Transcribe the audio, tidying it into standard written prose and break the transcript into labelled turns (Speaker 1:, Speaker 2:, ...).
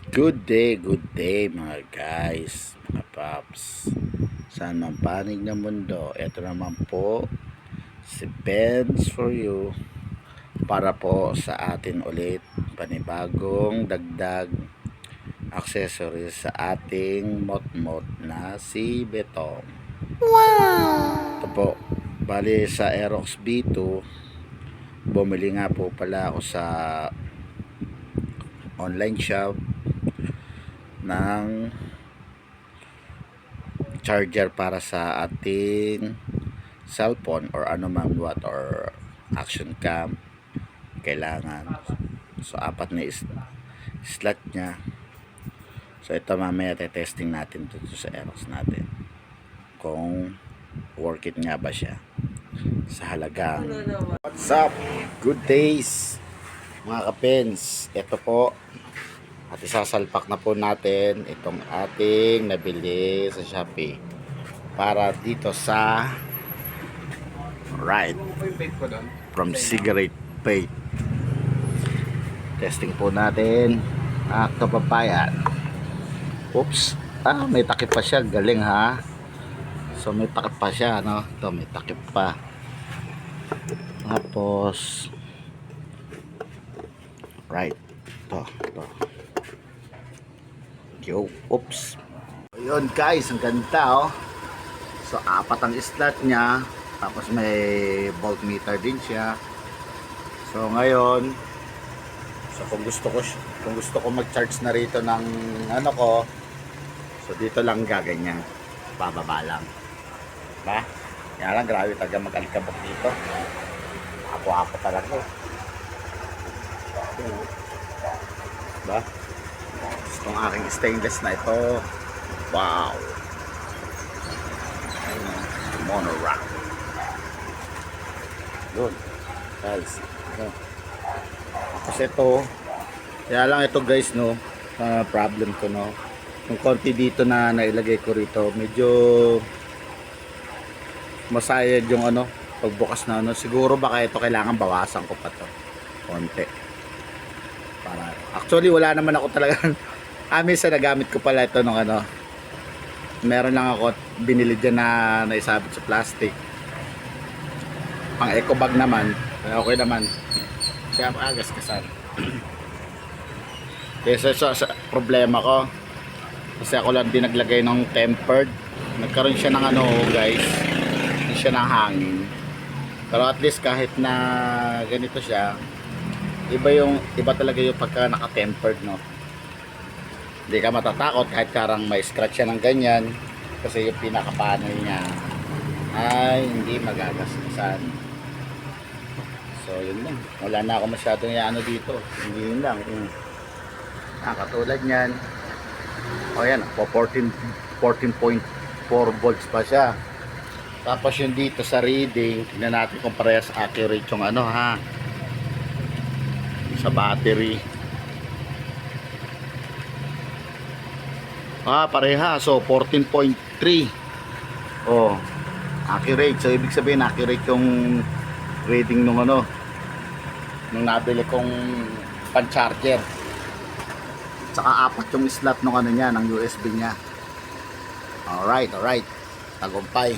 Speaker 1: Good day mga guys, mga paps. Saan man panig ng mundo, ito naman po si Benz for you para po sa atin ulit panibagong dagdag accessories sa ating motmot na si Betong. Ito po, bali sa Aerox B2, bumili nga po pala ako sa online shop ng charger para sa ating cellphone or anumang what or action cam kailangan. So apat na slot nya. So ito mamaya testing natin dito sa Aerox natin kung work it nga ba siya sa halagang. What's up? Good days mga kapens. Ito po at isasalpak na po natin itong ating nabili sa Shopee para dito sa Ride from Cigarette Paint. Testing po natin ang kababayan. Oops, may takip pa siya, galing ha. So may takip pa siya, no? Ito may takip pa. Tapos right, ito. Yo, oops. Ayun guys, ang ganda oh. So apat ang slot niya, tapos may voltmeter din siya. So ngayon, so kung gusto ko mag-charge na rito ng ano ko, so dito lang gaganyan, bababa lang. Ba? Yan lang, grabe talaga mag-alikabok dito. Apo-apo talaga. Ba? Itong aking stainless na ito, wow, monorack. Yun guys, kasi ito kaya lang ito guys, no, problem ko, no, yung konti dito na nailagay ko rito, medyo masayad yung ano, pagbukas na ano. Siguro baka ito kailangan bawasan ko pa to konti para, actually wala naman ako talaga. Minsan nagamit ko pala ito nung ano, meron lang ako binili dyan na naisabit sa plastic, pang eco bag naman, okay naman siya, agas-kasan. Kaya sa problema ko kasi ako lang din naglagay ng tempered, nagkaroon siya ng ano guys, hindi siya ng hangin. Pero at least kahit na ganito siya, iba talaga yung pagka naka-tempered, no. Hindi ka matatakot kahit karang may scratch siya ng ganyan, kasi yung pinaka-panel niya ay hindi magagasgasan. So yun lang, wala na ako masyadong ano dito, hindi yun lang. Katulad nyan, o yan, 14.4 volts pa siya. Tapos yung dito sa reading, tignan natin kung parehas accurate yung ano ha, sa battery. Pareha. So 14.3. Oh, accurate. So ibig sabihin accurate yung reading nung ano, nung nabili kong pan-charger. Saka apat yung slot nung ano niya, ng USB niya. Alright. Tagumpay.